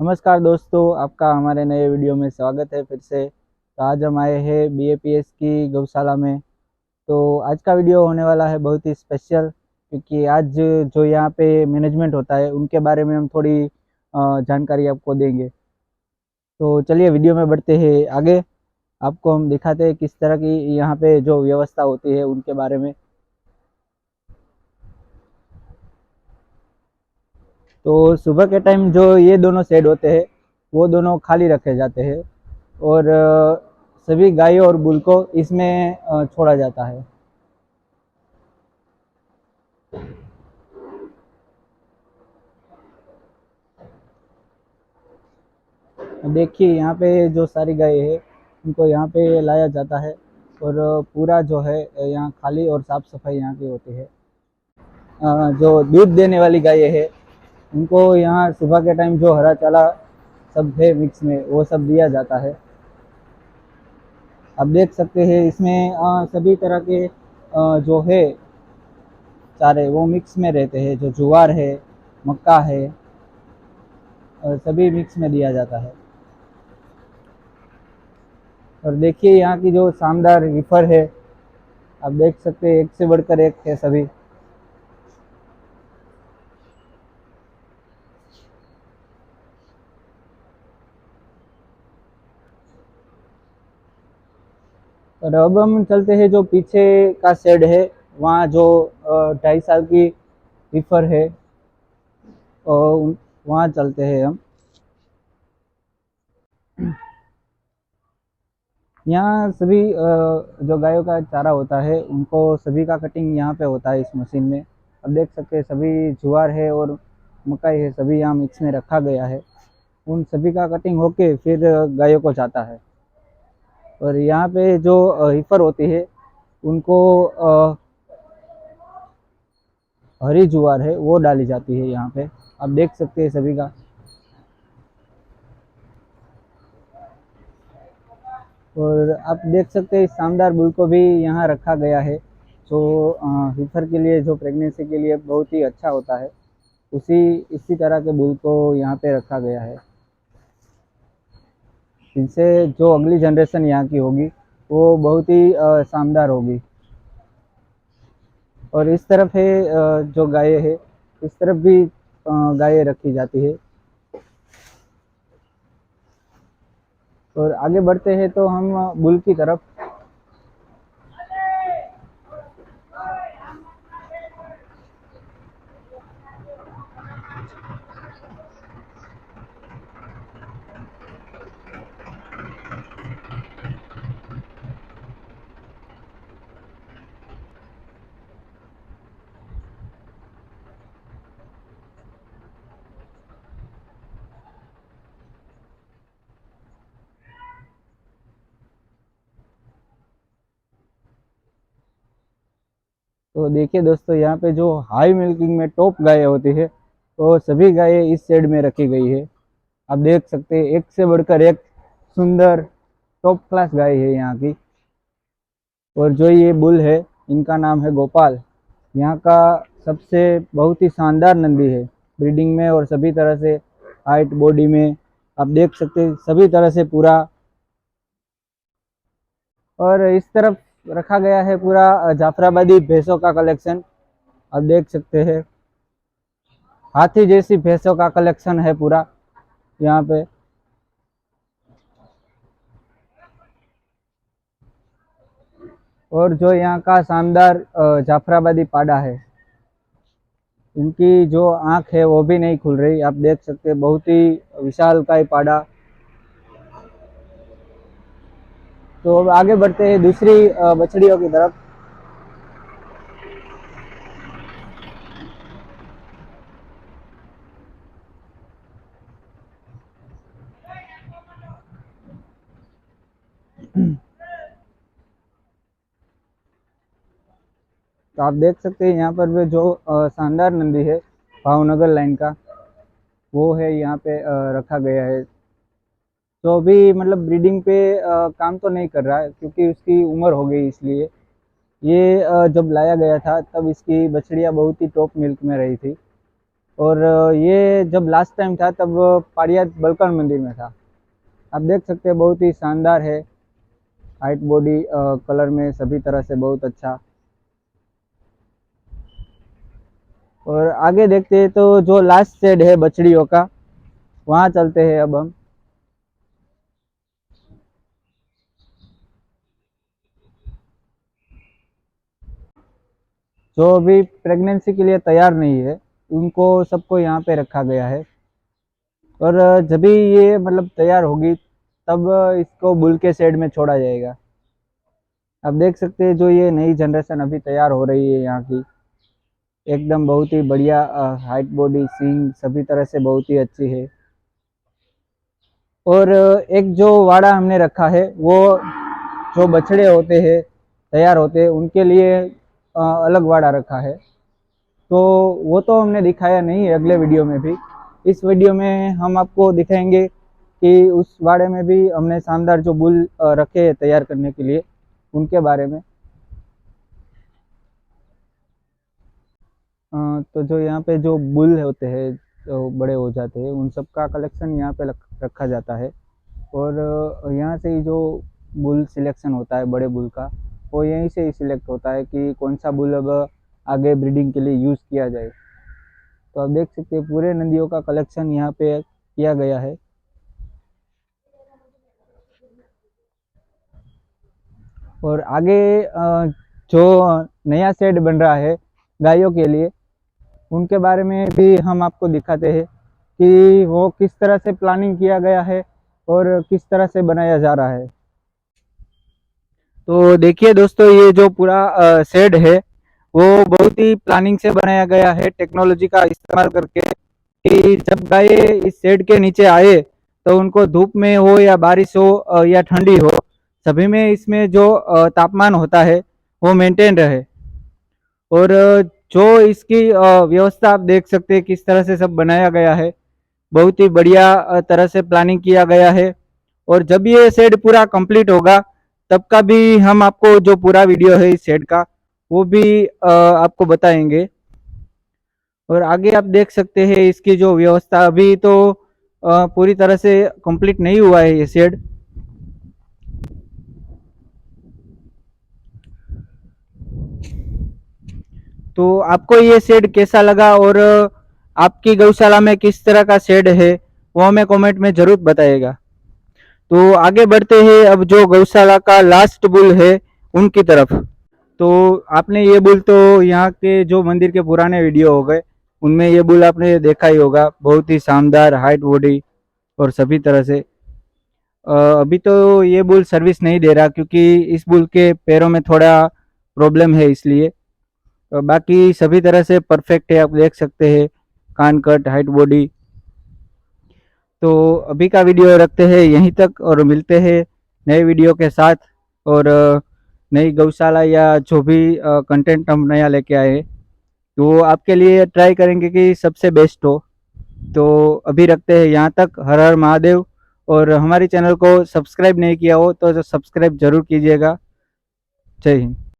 नमस्कार दोस्तों, आपका हमारे नए वीडियो में स्वागत है फिर से। तो आज हम आए हैं बीएपीएस की गौशाला में। तो आज का वीडियो होने वाला है बहुत ही स्पेशल, क्योंकि आज जो यहाँ पे मैनेजमेंट होता है उनके बारे में हम थोड़ी जानकारी आपको देंगे। तो चलिए वीडियो में बढ़ते हैं आगे। आपको हम दिखाते हैं किस तरह की यहाँ पे जो व्यवस्था होती है उनके बारे में। तो सुबह के टाइम जो ये दोनों शेड होते हैं वो दोनों खाली रखे जाते हैं, और सभी गायों और बुल को इसमें छोड़ा जाता है। देखिए यहाँ पे जो सारी गाय है उनको यहाँ पे लाया जाता है, और पूरा जो है यहाँ खाली और साफ सफाई यहाँ की होती है। जो दूध देने वाली गाय है उनको यहाँ सुबह के टाइम जो हरा चारा सब है मिक्स में वो सब दिया जाता है। आप देख सकते हैं इसमें सभी तरह के जो है चारे वो मिक्स में रहते हैं। जो ज्वार है, मक्का है, और सभी मिक्स में दिया जाता है। और देखिए यहाँ की जो शानदार रिफर है, आप देख सकते हैं एक से बढ़कर एक है सभी। और अब हम चलते हैं जो पीछे का शेड है, वहाँ जो 2.5 साल की रिफर है, और वहाँ चलते हैं हम। यहाँ सभी जो गायों का चारा होता है उनको सभी का कटिंग यहाँ पे होता है इस मशीन में। अब देख सकते हैं सभी ज्वार है और मकई है, सभी यहाँ मिक्स में रखा गया है। उन सभी का कटिंग होके फिर गायों को जाता है। और यहाँ पे जो हीफर होती है उनको हरी ज्वार है वो डाली जाती है यहाँ पे। आप देख सकते हैं सभी का। और आप देख सकते हैं इस शानदार बुल को भी यहाँ रखा गया है, जो हीफर के लिए, जो प्रेगनेंसी के लिए बहुत ही अच्छा होता है। उसी इसी तरह के बुल को यहाँ पे रखा गया है। इनसे जो अगली जनरेशन यहाँ की होगी वो बहुत ही शानदार होगी। और इस तरफ है जो गाय है, इस तरफ भी गायें रखी जाती है। और आगे बढ़ते हैं तो हम बुल की तरफ। तो देखिए दोस्तों, यहाँ पे जो हाई मिल्किंग में टॉप गायें होती है तो सभी गायें इस शेड में रखी गई है। आप देख सकते हैं एक से बढ़कर एक सुंदर टॉप क्लास गाय है यहाँ की। और जो ये बुल है इनका नाम है गोपाल। यहाँ का सबसे बहुत ही शानदार नंदी है, ब्रीडिंग में और सभी तरह से, हाइट, बॉडी में। आप देख सकते हैं सभी तरह से पूरा। और इस तरफ रखा गया है पूरा जाफराबादी भैंसों का कलेक्शन। आप देख सकते हैं हाथी जैसी भैंसों का कलेक्शन है पूरा यहाँ पे। और जो यहाँ का शानदार जाफराबादी पाड़ा है, इनकी जो आंख है वो भी नहीं खुल रही। आप देख सकते हैं बहुत ही विशाल का पाड़ा। तो अब आगे बढ़ते हैं दूसरी बछड़ियों की तरफ। तो आप देख सकते हैं यहाँ पर भी जो शानदार नंदी है भावनगर लाइन का, वो है यहाँ पे रखा गया है। तो अभी मतलब ब्रीडिंग पे काम तो नहीं कर रहा है, क्योंकि उसकी उम्र हो गई इसलिए। ये जब लाया गया था तब इसकी बछड़ियाँ बहुत ही टॉप मिल्क में रही थी। और ये जब लास्ट टाइम था तब पाड़ियात बलकर्ण मंदिर में था। आप देख सकते हैं बहुत ही शानदार है, हाइट बॉडी कलर में सभी तरह से बहुत अच्छा। और आगे देखते हैं तो जो लास्ट शेड है बछड़ियों का, वहाँ चलते हैं अब हम। जो अभी प्रेगनेंसी के लिए तैयार नहीं है उनको सबको यहाँ पे रखा गया है। और जब भी ये मतलब तैयार होगी तब इसको बुल के शेड में छोड़ा जाएगा। आप देख सकते हैं जो ये नई जनरेशन अभी तैयार हो रही है यहाँ की, एकदम बहुत ही बढ़िया हाइट बॉडी सींग सभी तरह से बहुत ही अच्छी है। और एक जो वाड़ा हमने रखा है वो जो बछड़े होते हैं तैयार होते हैं उनके लिए अलग वाड़ा रखा है। तो वो तो हमने दिखाया नहीं है अगले वीडियो में भी। इस वीडियो में हम आपको दिखाएंगे कि उस वाड़े में भी हमने शानदार जो बुल रखे हैं तैयार करने के लिए उनके बारे में। तो जो यहाँ पे जो बुल होते हैं जो बड़े हो जाते हैं उन सब का कलेक्शन यहाँ पे रखा जाता है। और यहाँ से ही जो बुल सिलेक्शन होता है बड़े बुल का, वो यहीं से ही सिलेक्ट होता है कि कौन सा बुल अब आगे ब्रीडिंग के लिए यूज़ किया जाए। तो आप देख सकते हैं पूरे नदियों का कलेक्शन यहाँ पे किया गया है। और आगे जो नया शेड बन रहा है गायों के लिए, उनके बारे में भी हम आपको दिखाते हैं कि वो किस तरह से प्लानिंग किया गया है और किस तरह से बनाया जा रहा है। तो देखिए दोस्तों, ये जो पूरा शेड है वो बहुत ही प्लानिंग से बनाया गया है टेक्नोलॉजी का इस्तेमाल करके, कि जब गाय इस शेड के नीचे आए तो उनको धूप में हो या बारिश हो या ठंडी हो, सभी में इसमें जो तापमान होता है वो मेंटेन रहे। और जो इसकी व्यवस्था आप देख सकते हैं किस तरह से सब बनाया गया है, बहुत ही बढ़िया तरह से प्लानिंग किया गया है। और जब ये शेड पूरा कंप्लीट होगा तब का भी हम आपको जो पूरा वीडियो है इस शेड का वो भी आपको बताएंगे। और आगे आप देख सकते हैं इसकी जो व्यवस्था अभी तो पूरी तरह से कंप्लीट नहीं हुआ है ये शेड। तो आपको ये शेड कैसा लगा और आपकी गौशाला में किस तरह का शेड है वो हमें कमेंट में जरूर बताइएगा। तो आगे बढ़ते हैं अब जो गौशाला का लास्ट बुल है उनकी तरफ। तो आपने ये बुल तो यहाँ के जो मंदिर के पुराने वीडियो हो गए उनमें ये बुल आपने देखा ही होगा, बहुत ही शानदार हाइट बॉडी और सभी तरह से। अभी तो ये बुल सर्विस नहीं दे रहा क्योंकि इस बुल के पैरों में थोड़ा प्रॉब्लम है इसलिए। बाकी सभी तरह से परफेक्ट है, आप देख सकते हैं कान कट हाइट बॉडी। तो अभी का वीडियो रखते हैं यहीं तक और मिलते हैं नए वीडियो के साथ। और नई गौशाला या जो भी कंटेंट हम नया लेके आए तो वो आपके लिए ट्राई करेंगे कि सबसे बेस्ट हो। तो अभी रखते हैं यहाँ तक। हर हर महादेव। और हमारी चैनल को सब्सक्राइब नहीं किया हो तो सब्सक्राइब जरूर कीजिएगा। जय हिंद।